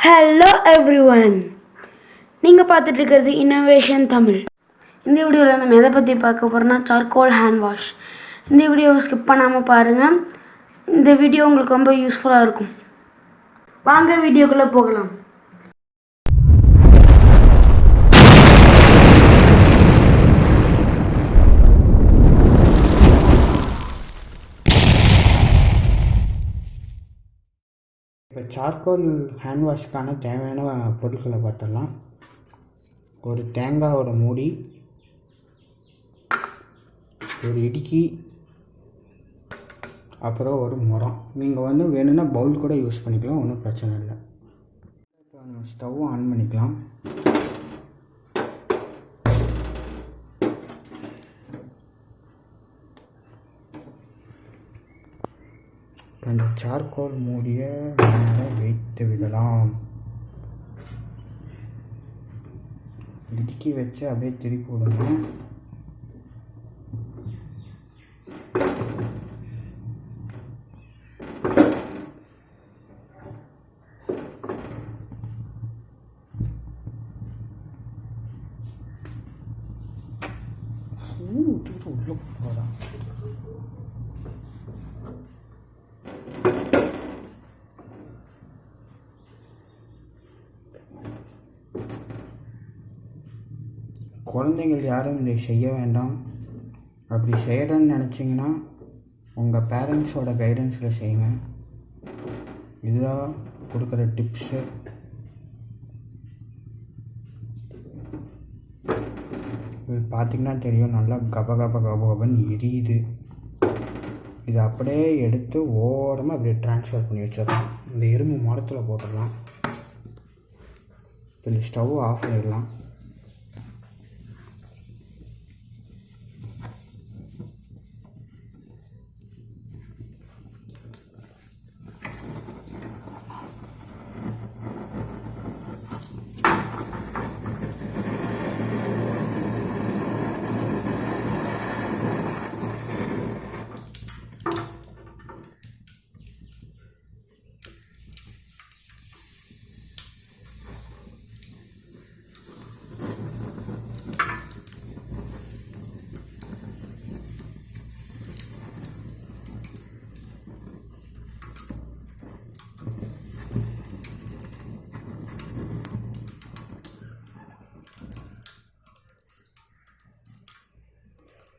Hello everyone, நீங்கள் பார்த்துட்டு இருக்கிறது இன்னோவேஷன் தமிழ். இந்த வீடியோவில் நம்ம எதை பற்றி பார்க்க போகிறோம்னா சார்கோல் ஹேண்ட் வாஷ். இந்த வீடியோவை ஸ்கிப் பண்ணாமல் பாருங்கள். இந்த வீடியோ உங்களுக்கு ரொம்ப யூஸ்ஃபுல்லாக இருக்கும். வாங்க வீடியோக்குள்ளே போகலாம். இப்போ சார்கோல் ஹேண்ட் வாஷ்க்கான தேவையான பொருட்களை பார்த்துடலாம். ஒரு தேங்காயோட மூடி, ஒரு இடுக்கி, அப்புறம் ஒரு முறம். நீங்கள் வேணும்னா பவுல் கூட யூஸ் பண்ணிக்கலாம், ஒன்றும் பிரச்சனை இல்லை. இப்போ நம்ம ஸ்டவ் ஆன் பண்ணிக்கலாம். அந்த சார்கோல் மூடியை மேலே வைத்து விடலாம். இடுக்கி வச்சு அப்படியே திருப்பி விடணும். உள்ள போகலாம். குழந்தைகள் யாரும் இதை செய்ய வேண்டாம். அப்படி செய்கிறேன்னு நினச்சிங்கன்னா உங்கள் பேரண்ட்ஸோட கைடன்ஸில் செய்யுங்க. இதுதான் கொடுக்குற டிப்ஸு. இது பார்த்திங்கன்னா தெரியும், நல்லா கபன்னு எரியுது. இது அப்படியே எடுத்து ஓரமாக அப்படியே ட்ரான்ஸ்ஃபர் பண்ணி வச்சிடலாம். இந்த இரும்பு மரத்தில் போட்டுடலாம். இந்த ஸ்டவ் ஆஃப் பண்ணிடலாம்.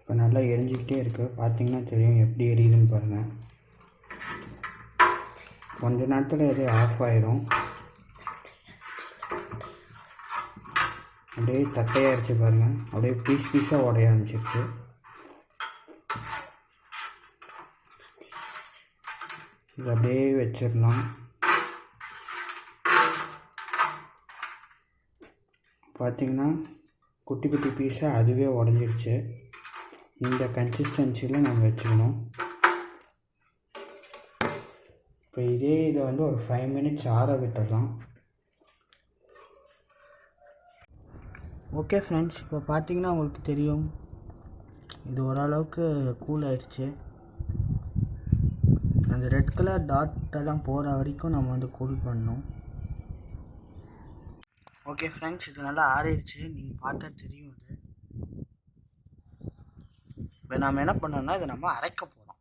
இப்போ நல்லா எரிஞ்சிக்கிட்டே இருக்குது. பார்த்திங்கன்னா தெரியும் எப்படி எரியுதுன்னு பாருங்கள். கொஞ்ச நேரத்தில் இது ஆஃப் ஆயிரும். அப்படியே தட்டையாகிடுச்சு பாருங்கள். அப்படியே பீஸாக உடைய ஆரம்பிச்சிருச்சு. இது அப்படியே வச்சிடலாம். பார்த்திங்கன்னா குட்டி குட்டி பீஸாக அதுவே உடஞ்சிருச்சு. இந்த கன்சிஸ்டன்சியில் நம்ம வச்சுக்கணும். இப்போ இதை ஒரு 5 மினிட்ஸ் ஆற விட்டுடலாம். ஓகே ஃப்ரெண்ட்ஸ், இப்போ பார்த்திங்கன்னா உங்களுக்கு தெரியும், இது ஓரளவுக்கு கூல் ஆயிடுச்சு. அந்த ரெட் கலர் டாட்டெல்லாம் போகிற வரைக்கும் நம்ம கூல் பண்ணணும். ஓகே ஃப்ரெண்ட்ஸ், இது நல்லா ஆறிடுச்சு. நீங்கள் பார்த்தா தெரியும். இது இப்போ நம்ம என்ன பண்ணோம்னா இதை நம்ம அரைக்க போகிறோம்.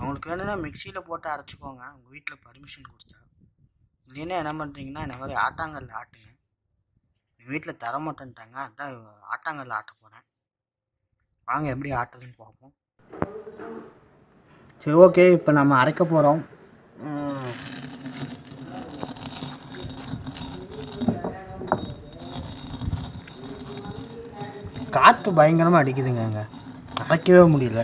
உங்களுக்கு வேணும்னா மிக்சியில் போட்டு அரைச்சிக்கோங்க, உங்கள் வீட்டில் பர்மிஷன் கொடுத்தா. இல்லைன்னா என்ன பண்ணுறீங்கன்னா இந்த மாதிரி ஆட்டாங்கல்ல ஆட்டுங்க. எங்கள் வீட்டில் தர மாட்டேன்ட்டாங்க, அதான் ஆட்டாங்கல்ல ஆட்ட போகிறேன். வாங்க எப்படி ஆட்டுதுன்னு பார்ப்போம். சரி, ஓகே, இப்போ நம்ம அரைக்க போகிறோம். காற்று பயங்கரமாக அடிக்குதுங்க, அங்கே அரைக்கவே முடியல.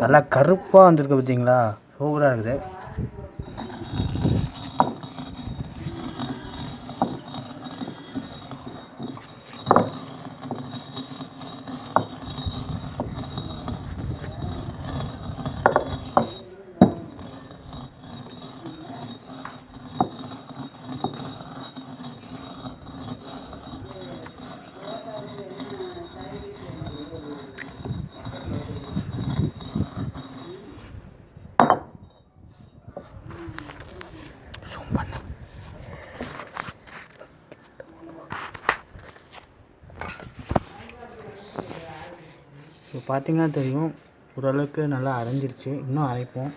நல்லா கருப்பாக வந்திருக்கு பார்த்தீங்களா, சூப்பராக இருக்குது. பார்த்தீங்கன்னா தெரியும், ஓரளவுக்கு நல்லா அரைஞ்சிருச்சு. இன்னும் அரைப்போம்.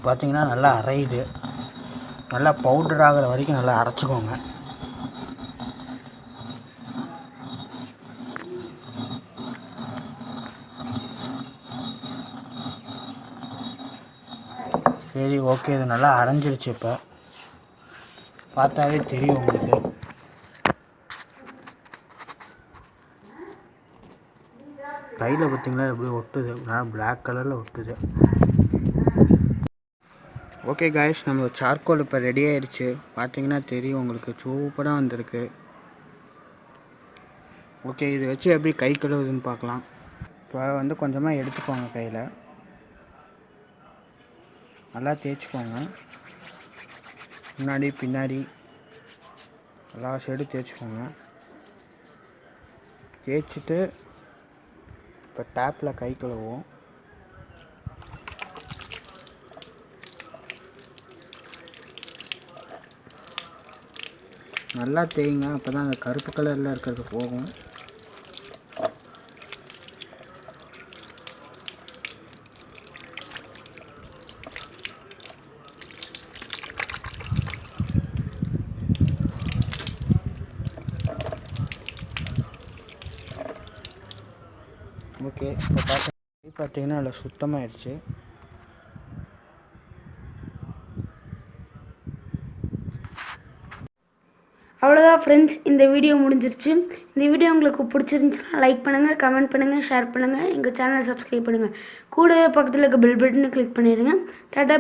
பார்த்தீங்கன்னா நல்லா அரையுது. நல்லா பவுடர் ஆகிற வரைக்கும் நல்லா அரைச்சிக்கோங்க. சரி, ஓகே. இது நல்லா அரைஞ்சிருச்சு. இப்போ பார்த்தாவே தெரியும் உங்களுக்கு. கையில் பார்த்தீங்களா எப்படி ஒட்டுது, பிளாக் கலரில் ஒட்டுது. ஓகே காய்ஸ், நம்ம சார்கோல் இப்போ ரெடி ஆகிடுச்சு. பார்த்தீங்கன்னா தெரியும் உங்களுக்கு, சூப்பராக வந்திருக்கு. ஓகே, இதை வச்சு எப்படி கை கழுவுதுன்னு பார்க்கலாம். இப்போ கொஞ்சமாக எடுத்துக்கோங்க, கையில் நல்லா தேய்ச்சிக்கோங்க. முன்னாடி பின்னாடி எல்லா சைடும் தேய்ச்சிக்கோங்க. தேய்ச்சிட்டு இப்போ டேப்பில் கை கழுவுவோம். நல்லா தேய்ங்க, அப்போ தான் அந்த கருப்பு கலரில் இருக்கிறது போகும். ஓகே, இப்போ பார்த்தீங்கன்னா அதில் சுத்தமாகிடுச்சு. அவ்வளோதான் ஃப்ரெண்ட்ஸ், இந்த வீடியோ முடிஞ்சிருச்சு. இந்த வீடியோ உங்களுக்கு பிடிச்சிருந்துச்சுன்னா லைக் பண்ணுங்கள், கமெண்ட் பண்ணுங்கள், ஷேர் பண்ணுங்கள், எங்கள் சேனலை சப்ஸ்கிரைப் பண்ணுங்கள். கூடவே பக்கத்தில் இருக்க பெல் பட்டனை கிளிக் பண்ணிடுங்க. டாடா.